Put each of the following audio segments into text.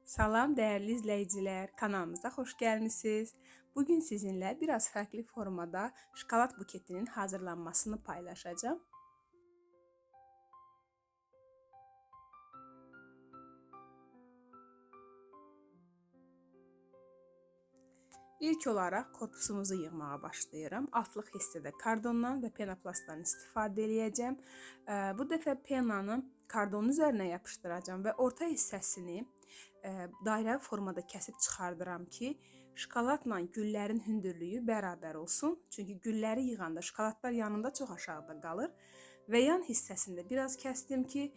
Salam değerli izleyiciler, kanalımıza hoş gelmişsiniz. Bugün sizinle biraz farklı formada şokolad buketinin hazırlanmasını paylaşacağım. İlk olaraq korpusumuzu yığmağa başlayıram. Altlıq hissədə kardondan və penoplastdan istifadə edəcəm. Bu dəfə penanı kardonun üzərinə yapışdıracağam və orta hissəsini dairəvi formada kəsib çıxardıram ki, şokoladla güllərin hündürlüyü bərabər olsun. Çünki gülləri yığanda şokoladlar yanında çox aşağıda qalır. Və yan hissəsində biraz kəsdim ki,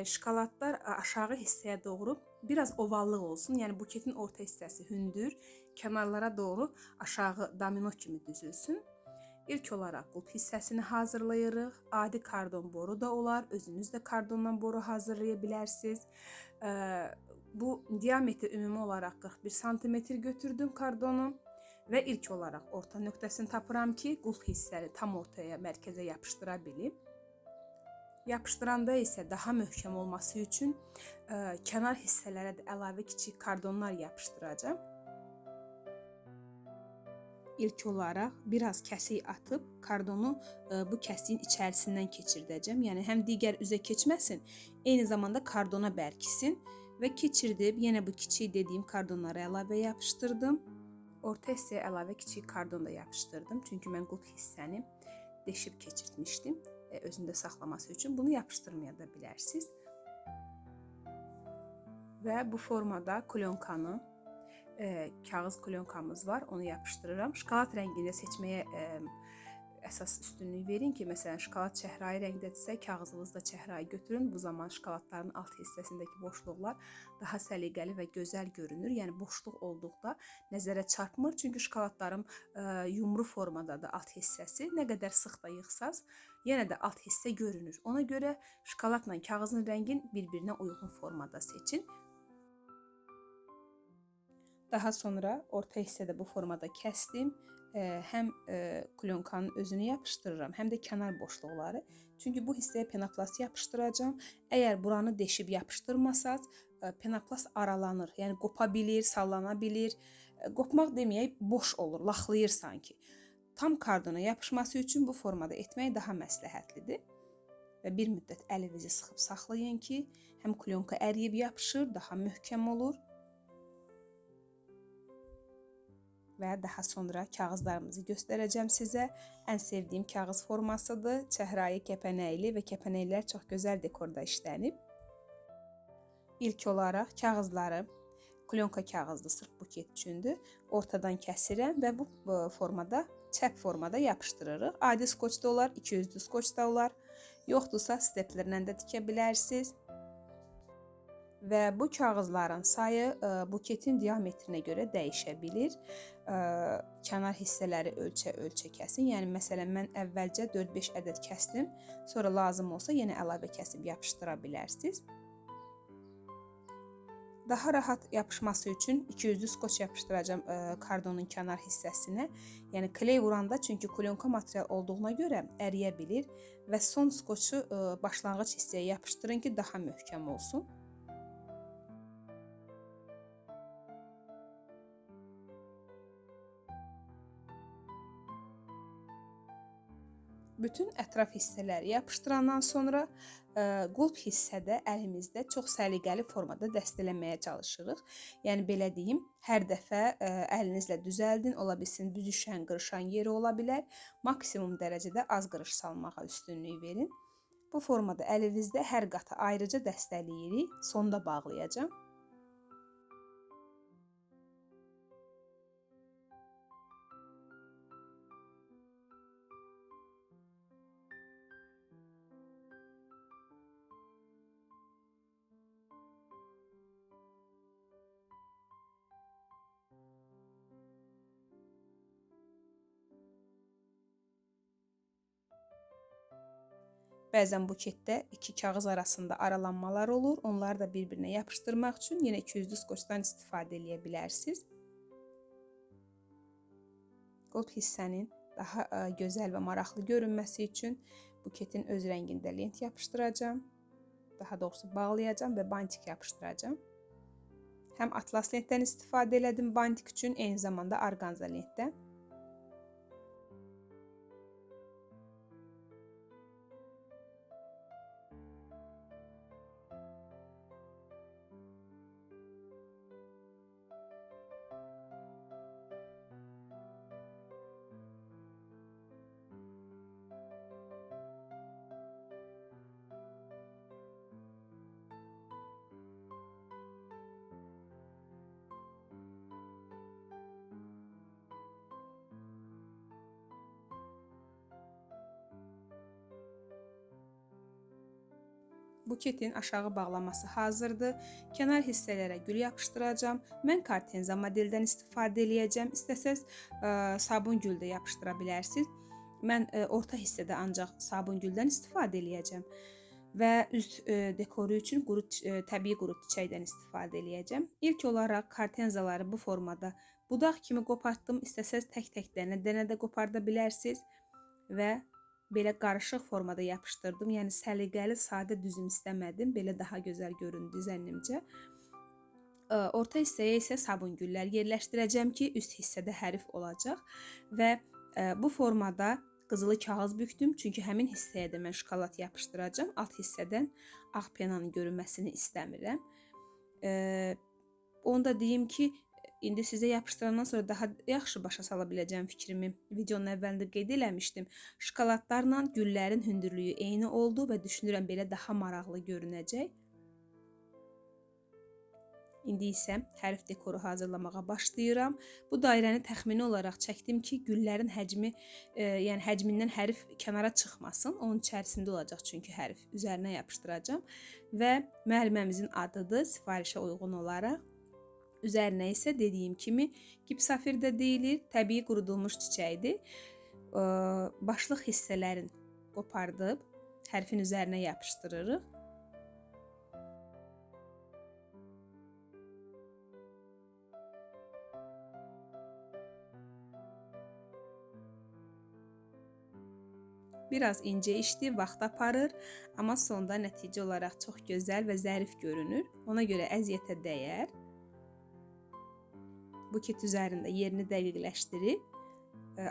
şokoladlar aşağı hissəyə doğru biraz ovallıq olsun. Yəni buketin orta hissəsi hündür, kənarlara doğru aşağı domino kimi düzülsün. İlk olaraq qulp hissəsini hazırlayırıq. Adi kardon boru da olar, özünüz də kardondan boru hazırlaya bilərsiniz. Bu diametri ümumi olaraq 41 sm götürdüm kardonu və ilk olaraq orta nöqtəsini tapıram ki, qulp hissəni tam ortaya, mərkəzə yapışdıra bilim. Yapışdıranda isə daha möhkəm olması üçün kənar hissələrə də əlavə kiçik kardonlar yapışdıracağım. İlk olaraq biraz kəsik atıb kardonu bu kəsiyin içərisindən keçirdəcəm. Yəni həm digər üzə keçməsin, eyni zamanda kardona bərkisin və keçirdib yenə bu kiçik dediyim kardonları əlavə yapışdırdım. Orta hissəyə əlavə kiçik kardon da yapışdırdım. Çünki mən qulp hissəni deşib keçirtmişdim. Özündə saxlaması üçün bunu yapışdırmaya da bilərsiniz. Və bu formada klonkanı, kağız klonkamız var, onu yapışdırıram. Şokolad rəngində seçməyə əsas üstünlük verin ki, məsələn şokolad çəhrayı rəngdədirsə, kağızınızda çəhrayı götürün. Bu zaman şokoladların alt hissəsindəki boşluqlar daha səliqəli və gözəl görünür. Yəni boşluq olduqda nəzərə çarpmır. Çünki şokoladlarım yumru formadadır alt hissəsi. Nə qədər sıx da yığsaz, yenə də alt hissə görünür. Ona görə şokoladla kağızın rəngin bir-birinə uyğun formada seçin. Daha sonra orta hissədə bu formada kəsdim. Həm klonkanın özünü yapışdırıram, həm də kənar boşluqları. Çünki bu hissəyə penoplast yapışdıracağım. Əgər buranı deşib yapışdırmasaz, penoplast aralanır. Yəni qopa bilir, sallana bilir. Qopmaq deməyək, boş olur, laxlayır sanki. Tam kardona yapışması üçün bu formada etmək daha məsləhətlidir. Və bir müddət əlinizi sıxıb saxlayın ki, həm klonka əriyib yapışır, daha möhkəm olur. Və daha sonra kağızlarımızı göstərəcəm sizə. Ən sevdiyim kağız formasıdır. Çəhrayı kəpənəkli və kəpənəklər çox gözəl dekorda işlənib. İlk olaraq kağızları, klonka kağızlı sırf buket üçündür, ortadan kəsirəm və bu formada, çəp formada yapışdırırıq. Adi skoç da olar, 200'lü skoç da olar. Yoxdursa steplerlə də tikə bilərsiniz. Və bu kağızların sayı buketin diametrinə görə dəyişə bilir. Kənar hissələri ölçə kəsin. Yəni məsələn mən əvvəlcə 4-5 ədəd kəsdim. Sonra lazım olsa yenə əlavə kəsib yapışdıra bilərsiniz. Daha rahat yapışması üçün 200'lü skoç yapışdıracağım kardonun kənar hissəsinə. Yəni kley vuranda, çünki klonka material olduğuna görə əriyə bilir və son skoçu başlanğıc hissəyə yapışdırın ki, daha möhkəm olsun. Bütün ətraf hissələri yapışdırandan sonra qulp hissədə əlimizdə çox səliqəli formada dəstələməyə çalışırıq. Yəni belə deyim, hər dəfə əlinizlə düzəldin, ola bilsin büzüşən, qırışan yeri ola bilər. Maksimum dərəcədə az qırış salmağa üstünlük verin. Bu formada əlinizdə hər qatı ayrıca dəstələyirik, sonda bağlayacağım. Bəzən buketdə iki kağız arasında aralanmalar olur. Onları da bir-birinə yapışdırmaq üçün yenə 200'lü skoçdan istifadə edə bilərsiniz. Qulp hissənin daha gözəl və maraqlı görünməsi üçün buketin öz rəngində lent yapışdıracağım. Daha doğrusu bağlayacağım və bantik yapışdıracağım. Həm atlas lentdən istifadə elədim bantik üçün, eyni zamanda orqanza lentdən. Buketin aşağı bağlaması hazırdır. Kənar hissələrə gül yapışdıracağım. Mən kartenza modeldən istifadə eləyəcəm. İstəsəz sabun gül də yapışdıra bilərsiniz. Mən orta hissədə ancaq sabun güldən istifadə eləyəcəm. Və üst dekoru üçün təbii quru çiçəkdən istifadə eləyəcəm. İlk olaraq kartenzaları bu formada budaq kimi qopartdım. İstəsəz tək-tək dənə-dənə də qoparda bilərsiniz. Və belə qarışıq formada yapışdırdım. Yəni səliqəli, sadə düzüm istəmədim. Belə daha gözəl göründü zənnimcə. Orta hissəyə isə sabun güllər yerləşdirəcəm ki, üst hissədə hərif olacaq. Və bu formada qızılı kağız bükdüm. Çünki həmin hissəyə də mən şokolad yapışdıracağım. Alt hissədən ağ penanın görünməsini istəmirəm. Onu da deyim ki, İndi sizə yapışdırandan sonra daha yaxşı başa sala biləcəm fikrimi. Videonun əvvəlində qeyd eləmişdim. Şokoladlarla güllərin hündürlüyü eyni oldu və düşünürəm belə daha maraqlı görünəcək. İndi isə hərf dekoru hazırlamağa başlayıram. Bu dairəni təxmini olaraq çəkdim ki, güllərin həcmi, yəni həcmindən hərf kənara çıxmasın. Onun içərisində olacaq çünki hərf üzərinə yapışdıracağım. Və müəlliməmizin adıdır sifarişə uyğun olaraq. Üzərinə isə dediyim kimi gipsafir də deyilir, təbii qurudulmuş çiçəkdir. Başlıq hissələrin qopardıb hərfin üzərinə yapışdırırıq. Biraz incə işdir, vaxt aparır, amma sonda nəticə olaraq çox gözəl və zərif görünür. Ona görə əziyyətə dəyər. Buket üzərində yerini dəqiqləşdirib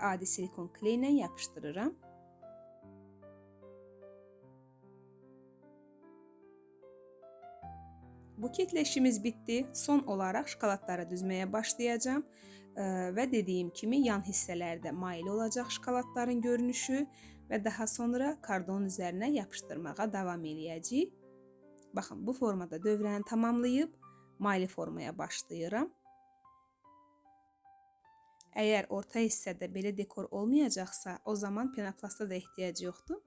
adi silikon kley ilə yapışdırıram. Buketlə işimiz bitdi. Son olaraq şokoladları düzməyə başlayacağım. Və dediyim kimi yan hissələrdə maili olacaq şokoladların görünüşü və daha sonra kardonun üzərinə yapışdırmağa davam eləyəcəyik. Baxın, bu formada dövrəni tamamlayıb maili formaya başlayıram. Əgər orta hissədə belə dekor olmayacaqsa, o zaman penoplasta da ehtiyac yoxdur.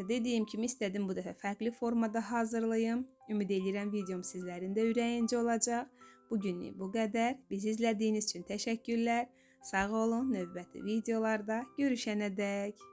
Dediyim kimi istədim bu dəfə fərqli formada hazırlayım. Ümid edirəm videom sizlərin də ürəyincə olacaq. Bugünlük bu qədər. Bizi izlədiyiniz üçün təşəkkürlər. Sağ olun, növbəti videolarda görüşənədək.